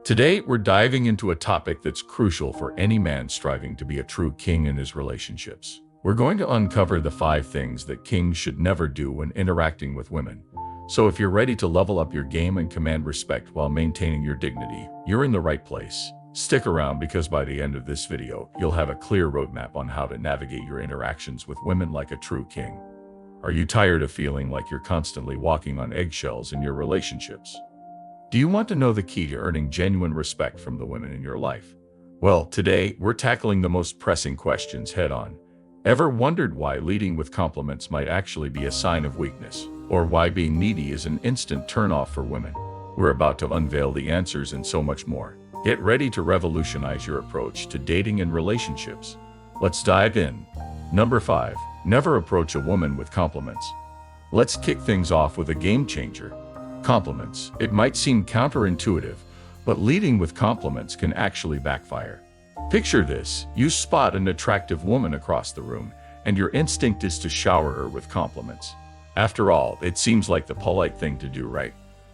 Today, we're diving into a topic that's crucial for any man striving to be a true king in his relationships. We're going to uncover the 5 things that kings should never do when interacting with women. So if you're ready to level up your game and command respect while maintaining your dignity, you're in the right place. Stick around because by the end of this video, you'll have a clear roadmap on how to navigate your interactions with women like a true king. Are you tired of feeling like you're constantly walking on eggshells in your relationships? Do you want to know the key to earning genuine respect from the women in your life? Well, today, we're tackling the most pressing questions head-on. Ever wondered why leading with compliments might actually be a sign of weakness? Or why being needy is an instant turn-off for women? We're about to unveil the answers and so much more. Get ready to revolutionize your approach to dating and relationships. Let's dive in. Number 5. Never approach a woman with compliments. Let's kick things off with a game changer. Compliments. It might seem counterintuitive, but leading with compliments can actually backfire. Picture this: you spot an attractive woman across the room, and your instinct is to shower her with compliments. After all, it seems like the polite thing to do, right?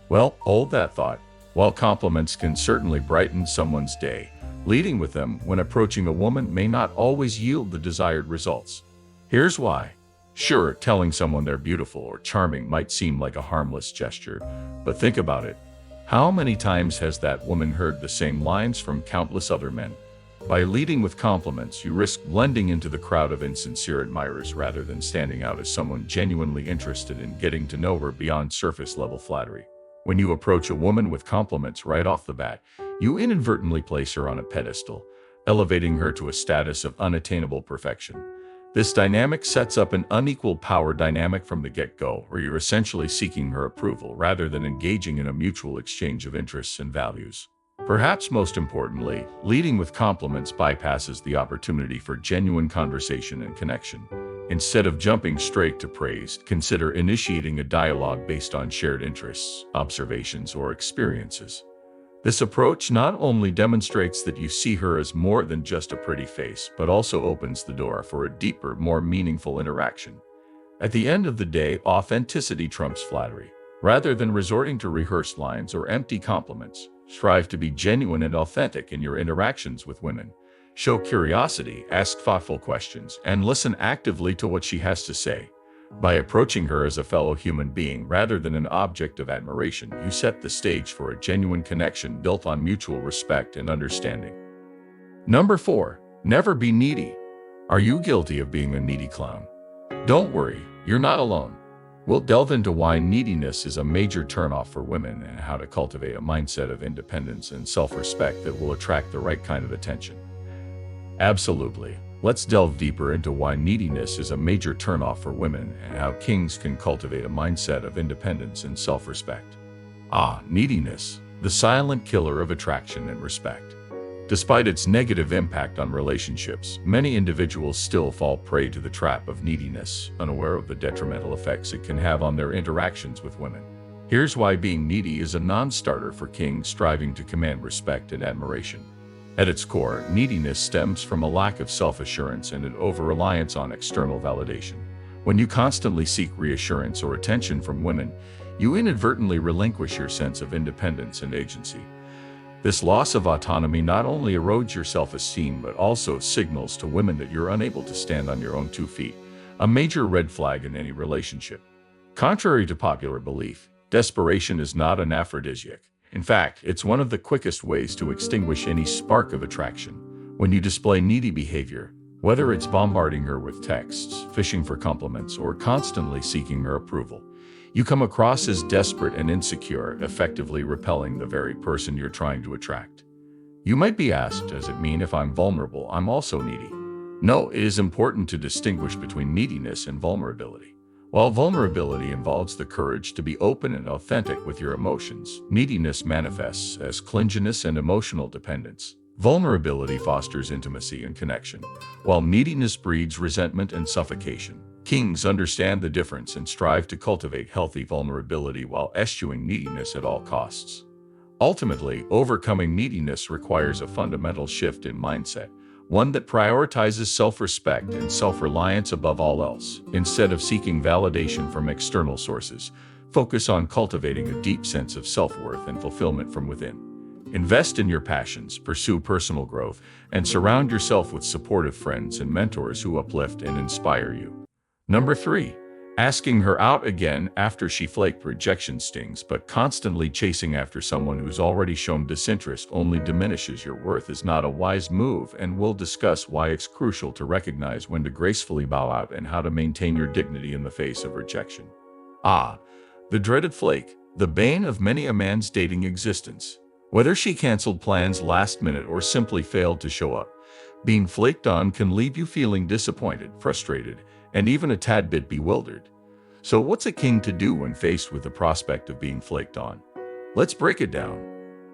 Well, hold that thought. While compliments can certainly brighten someone's day, leading with them when approaching a woman may not always yield the desired results. Here's why. Sure, telling someone they're beautiful or charming might seem like a harmless gesture, but think about it. How many times has that woman heard the same lines from countless other men? By leading with compliments, you risk blending into the crowd of insincere admirers rather than standing out as someone genuinely interested in getting to know her beyond surface-level flattery. When you approach a woman with compliments right off the bat, you inadvertently place her on a pedestal, elevating her to a status of unattainable perfection. This dynamic sets up an unequal power dynamic from the get-go, where you're essentially seeking her approval rather than engaging in a mutual exchange of interests and values. Perhaps most importantly, leading with compliments bypasses the opportunity for genuine conversation and connection. Instead of jumping straight to praise, consider initiating a dialogue based on shared interests, observations, or experiences. This approach not only demonstrates that you see her as more than just a pretty face, but also opens the door for a deeper, more meaningful interaction. At the end of the day, authenticity trumps flattery. Rather than resorting to rehearsed lines or empty compliments, strive to be genuine and authentic in your interactions with women. Show curiosity, ask thoughtful questions, and listen actively to what she has to say. By approaching her as a fellow human being rather than an object of admiration, you set the stage for a genuine connection built on mutual respect and understanding. Number 4. Never be needy. Are you guilty of being a needy clown? Don't worry, you're not alone. We'll delve into why neediness is a major turnoff for women and how to cultivate a mindset of independence and self-respect that will attract the right kind of attention. Absolutely. Let's delve deeper into why neediness is a major turnoff for women and how kings can cultivate a mindset of independence and self-respect. Neediness, the silent killer of attraction and respect. Despite its negative impact on relationships, many individuals still fall prey to the trap of neediness, unaware of the detrimental effects it can have on their interactions with women. Here's why being needy is a non-starter for kings striving to command respect and admiration. At its core, neediness stems from a lack of self-assurance and an over-reliance on external validation. When you constantly seek reassurance or attention from women, you inadvertently relinquish your sense of independence and agency. This loss of autonomy not only erodes your self-esteem but also signals to women that you're unable to stand on your own 2 feet, a major red flag in any relationship. Contrary to popular belief, desperation is not an aphrodisiac. In fact, it's one of the quickest ways to extinguish any spark of attraction. When you display needy behavior, whether it's bombarding her with texts, fishing for compliments, or constantly seeking her approval, you come across as desperate and insecure, effectively repelling the very person you're trying to attract. You might be asked, does it mean if I'm vulnerable, I'm also needy? No, it is important to distinguish between neediness and vulnerability. While vulnerability involves the courage to be open and authentic with your emotions, neediness manifests as clinginess and emotional dependence. Vulnerability fosters intimacy and connection, while neediness breeds resentment and suffocation. Kings understand the difference and strive to cultivate healthy vulnerability while eschewing neediness at all costs. Ultimately, overcoming neediness requires a fundamental shift in mindset, one that prioritizes self-respect and self-reliance above all else. Instead of seeking validation from external sources, focus on cultivating a deep sense of self-worth and fulfillment from within. Invest in your passions, pursue personal growth, and surround yourself with supportive friends and mentors who uplift and inspire you. Number 3. Asking her out again after she flaked. Rejection stings, but constantly chasing after someone who's already shown disinterest only diminishes your worth. Is not a wise move, and we'll discuss why it's crucial to recognize when to gracefully bow out and how to maintain your dignity in the face of rejection. The dreaded flake, the bane of many a man's dating existence. Whether she canceled plans last minute or simply failed to show up, being flaked on can leave you feeling disappointed, frustrated, and even a tad bit bewildered. So what's a king to do when faced with the prospect of being flaked on? Let's break it down.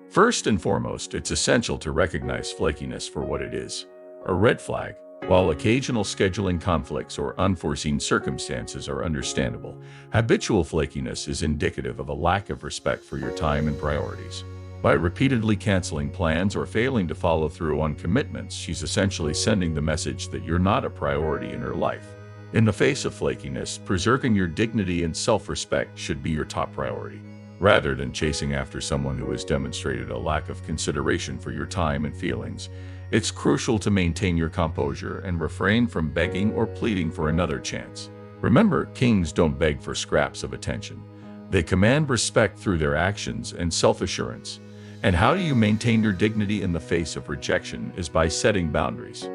First and foremost, it's essential to recognize flakiness for what it is, a red flag. While occasional scheduling conflicts or unforeseen circumstances are understandable, habitual flakiness is indicative of a lack of respect for your time and priorities. By repeatedly canceling plans or failing to follow through on commitments, she's essentially sending the message that you're not a priority in her life. In the face of flakiness, preserving your dignity and self-respect should be your top priority, rather than chasing after someone who has demonstrated a lack of consideration for your time and feelings. It's crucial to maintain your composure and refrain from begging or pleading for another chance. Remember, kings don't beg for scraps of attention. They command respect through their actions and self-assurance. And how do you maintain your dignity in the face of rejection is by setting boundaries.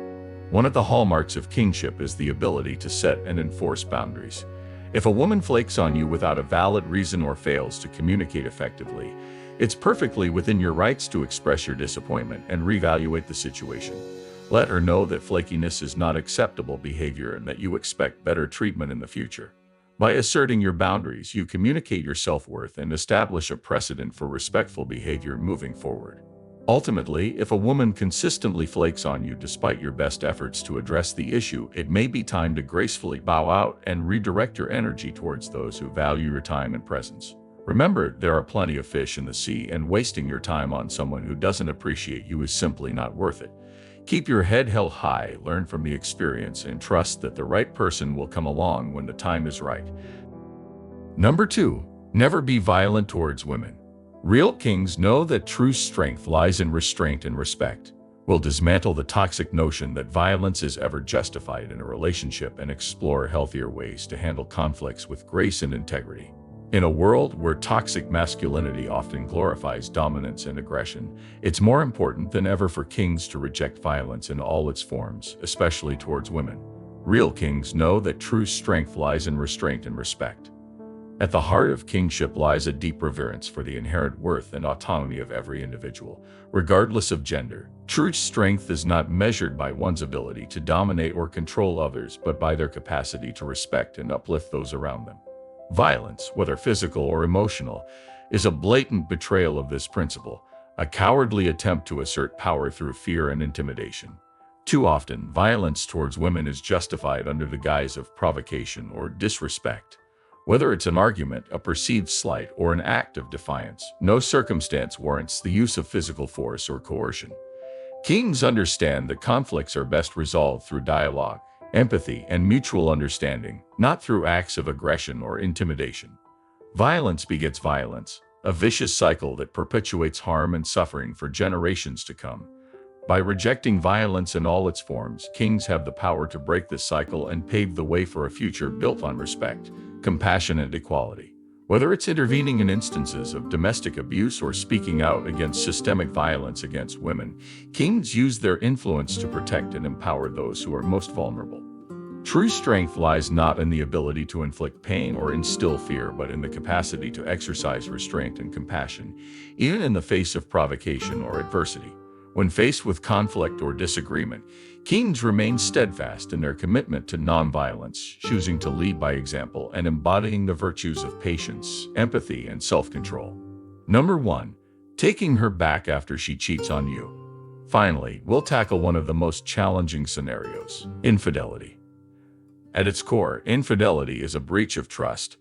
One of the hallmarks of kingship is the ability to set and enforce boundaries. If a woman flakes on you without a valid reason or fails to communicate effectively, it's perfectly within your rights to express your disappointment and reevaluate the situation. Let her know that flakiness is not acceptable behavior and that you expect better treatment in the future. By asserting your boundaries, you communicate your self-worth and establish a precedent for respectful behavior moving forward. Ultimately, if a woman consistently flakes on you despite your best efforts to address the issue, it may be time to gracefully bow out and redirect your energy towards those who value your time and presence. Remember, there are plenty of fish in the sea, and wasting your time on someone who doesn't appreciate you is simply not worth it. Keep your head held high, learn from the experience, and trust that the right person will come along when the time is right. Number 2. Never be violent towards women. Real kings know that true strength lies in restraint and respect. We'll dismantle the toxic notion that violence is ever justified in a relationship and explore healthier ways to handle conflicts with grace and integrity. In a world where toxic masculinity often glorifies dominance and aggression, it's more important than ever for kings to reject violence in all its forms, especially towards women. Real kings know that true strength lies in restraint and respect. At the heart of kingship lies a deep reverence for the inherent worth and autonomy of every individual, regardless of gender. True strength is not measured by one's ability to dominate or control others, but by their capacity to respect and uplift those around them. Violence, whether physical or emotional, is a blatant betrayal of this principle, a cowardly attempt to assert power through fear and intimidation. Too often, violence towards women is justified under the guise of provocation or disrespect. Whether it's an argument, a perceived slight, or an act of defiance, no circumstance warrants the use of physical force or coercion. Kings understand that conflicts are best resolved through dialogue, empathy, and mutual understanding, not through acts of aggression or intimidation. Violence begets violence, a vicious cycle that perpetuates harm and suffering for generations to come. By rejecting violence in all its forms, kings have the power to break this cycle and pave the way for a future built on respect, compassion, and equality. Whether it's intervening in instances of domestic abuse or speaking out against systemic violence against women, kings use their influence to protect and empower those who are most vulnerable. True strength lies not in the ability to inflict pain or instill fear, but in the capacity to exercise restraint and compassion, even in the face of provocation or adversity. When faced with conflict or disagreement, kings remain steadfast in their commitment to nonviolence, choosing to lead by example and embodying the virtues of patience, empathy, and self-control. Number 1. Taking her back after she cheats on you. Finally, we'll tackle one of the most challenging scenarios: infidelity. At its core, infidelity is a breach of trust,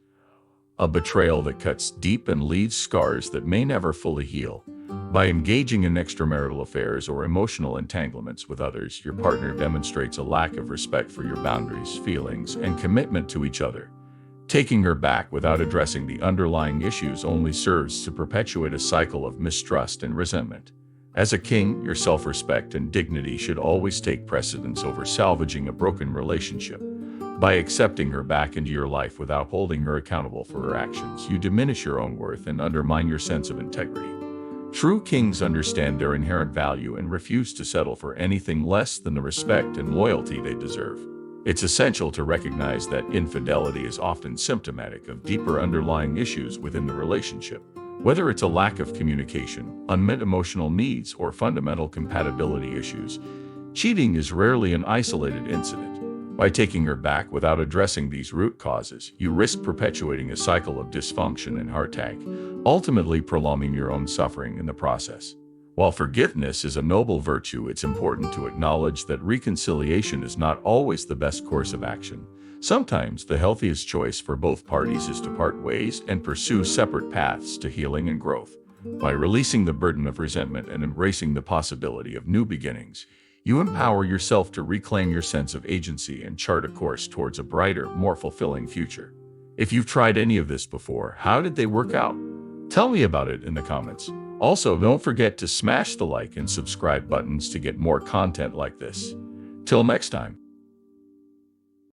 a betrayal that cuts deep and leaves scars that may never fully heal. By engaging in extramarital affairs or emotional entanglements with others, your partner demonstrates a lack of respect for your boundaries, feelings, and commitment to each other. Taking her back without addressing the underlying issues only serves to perpetuate a cycle of mistrust and resentment. As a king, your self-respect and dignity should always take precedence over salvaging a broken relationship. By accepting her back into your life without holding her accountable for her actions, you diminish your own worth and undermine your sense of integrity. True kings understand their inherent value and refuse to settle for anything less than the respect and loyalty they deserve. It's essential to recognize that infidelity is often symptomatic of deeper underlying issues within the relationship. Whether it's a lack of communication, unmet emotional needs, or fundamental compatibility issues, cheating is rarely an isolated incident. By taking her back without addressing these root causes, you risk perpetuating a cycle of dysfunction and heartache, ultimately prolonging your own suffering in the process. While forgiveness is a noble virtue, it's important to acknowledge that reconciliation is not always the best course of action. Sometimes the healthiest choice for both parties is to part ways and pursue separate paths to healing and growth. By releasing the burden of resentment and embracing the possibility of new beginnings, you empower yourself to reclaim your sense of agency and chart a course towards a brighter, more fulfilling future. If you've tried any of this before, how did they work out? Tell me about it in the comments. Also, don't forget to smash the like and subscribe buttons to get more content like this. Till next time.